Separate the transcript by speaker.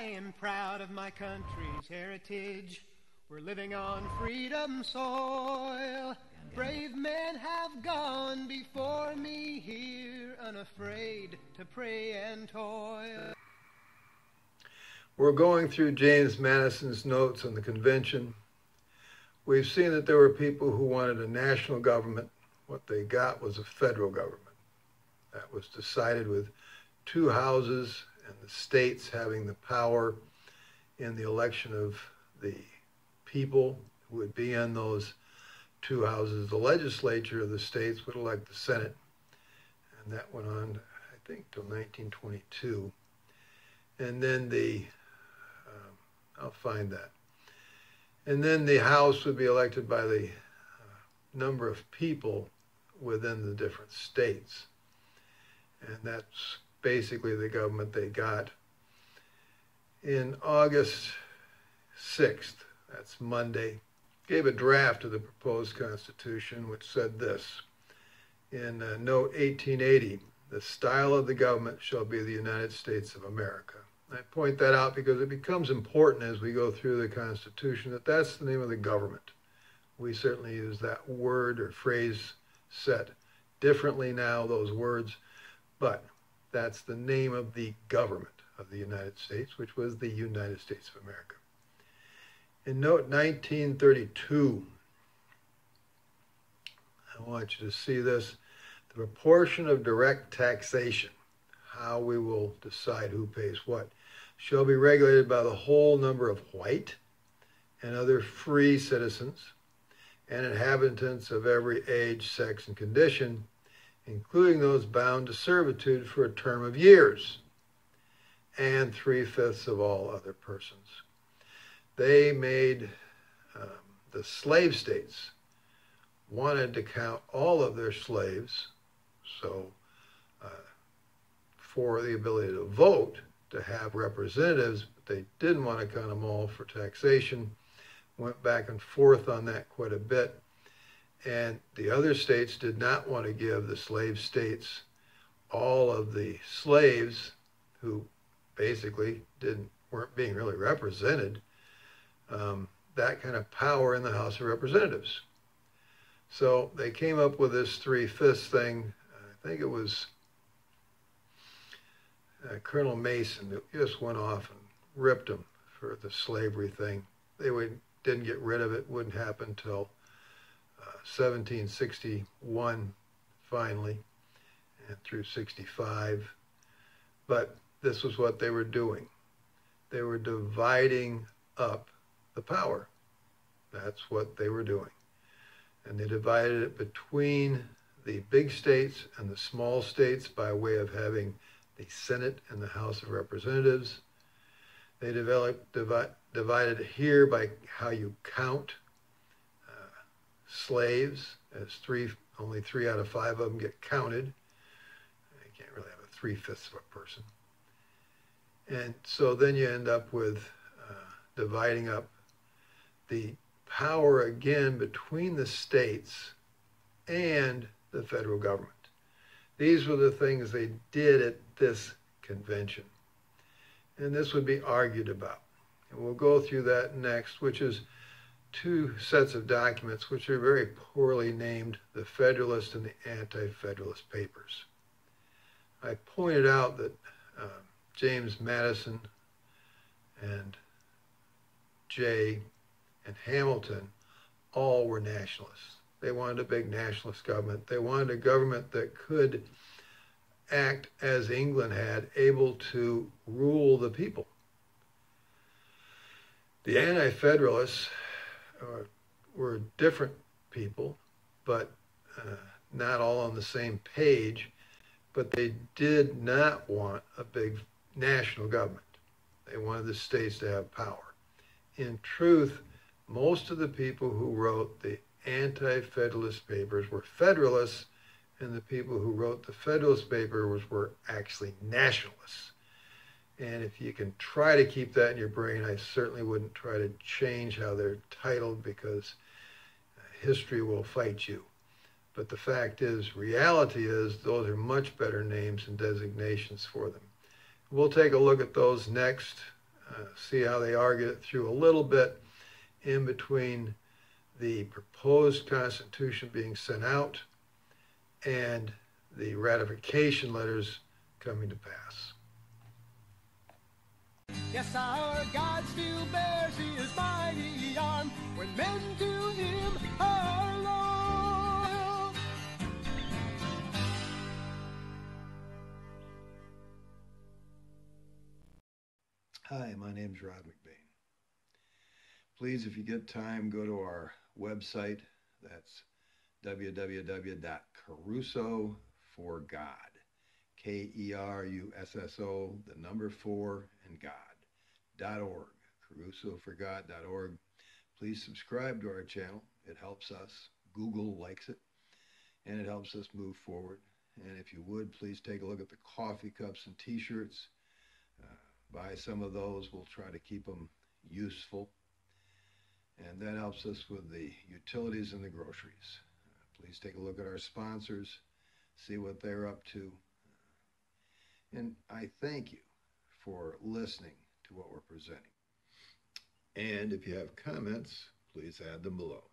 Speaker 1: I am proud of my country's heritage. We're living on freedom soil. Brave men have gone before me here, unafraid to pray and toil.
Speaker 2: We're going through James Madison's notes on the convention. We've seen that there were people who wanted a national government. What they got was a federal government. That was decided with two houses and the states having the power in the election of the people who would be in those two houses. The legislature of the states would elect the Senate, and that went on, I think, till 1922. And then I'll find that. And then the House would be elected by the number of people within the different states. And that's basically the government they got. In August 6th, that's Monday, gave a draft of the proposed Constitution, which said this. In Note 1880, the style of the government shall be the United States of America. I point that out because it becomes important as we go through the Constitution that that's the name of the government. We certainly use that word or phrase set differently now, those words, but that's the name of the government of the United States, which was the United States of America. In Note 1932, I want you to see this, the proportion of direct taxation, how we will decide who pays what, shall be regulated by the whole number of white and other free citizens and inhabitants of every age, sex, and condition, including those bound to servitude for a term of years, and 3/5 of all other persons. They made, the slave states wanted to count all of their slaves, so for the ability to vote, to have representatives, but they didn't want to count them all for taxation. Went back and forth on that quite a bit. And the other states did not want to give the slave states all of the slaves who basically weren't being really represented, that kind of power in the House of Representatives. So they came up with this 3/5 thing. I think it was Colonel Mason that just went off and ripped them for the slavery thing. They didn't get rid of it. Wouldn't happen until 1761 finally, and through 65. But this was what they were doing. They were dividing up the power. That's what they were doing. And they divided it between the big states and the small states by way of having the Senate and the House of Representatives. They divided it here by how you count slaves, as only 3 out of 5 of them get counted. You can't really have a 3/5 of a person. And so then you end up with dividing up the power again between the states and the federal government. These were the things they did at this convention. And this would be argued about. And we'll go through that next, which is 2 sets of documents which are very poorly named, the Federalist and the Anti-Federalist Papers. I pointed out that James Madison and Jay and Hamilton all were nationalists. They wanted a big nationalist government. They wanted a government that could act as England had, able to rule the people. The Anti-Federalists were different people, but not all on the same page, but they did not want a big national government. They wanted the states to have power. In truth, most of the people who wrote the Anti-Federalist Papers were Federalists, and the people who wrote the Federalist Papers were actually nationalists. And if you can try to keep that in your brain, I certainly wouldn't try to change how they're titled, because history will fight you. But the fact is, reality is, those are much better names and designations for them. We'll take a look at those next. see how they argue it through a little bit in between the proposed Constitution being sent out and the ratification letters coming to pass.
Speaker 1: Yes, our God still bears his mighty arm when men to him are loyal.
Speaker 2: Hi, my name's Rod McBain. Please, if you get time, go to our website. That's www.kerusso4God, KERUSSO, the number 4 and God.org, KerussoForGod.org. Please subscribe to our channel. It helps us. Google likes it, and it helps us move forward. And if you would, please take a look at the coffee cups and t-shirts. Buy some of those. We'll try to keep them useful. And that helps us with the utilities and the groceries. Please take a look at our sponsors, see what they're up to. And I thank you for listening to what we're presenting. And if you have comments, please add them below.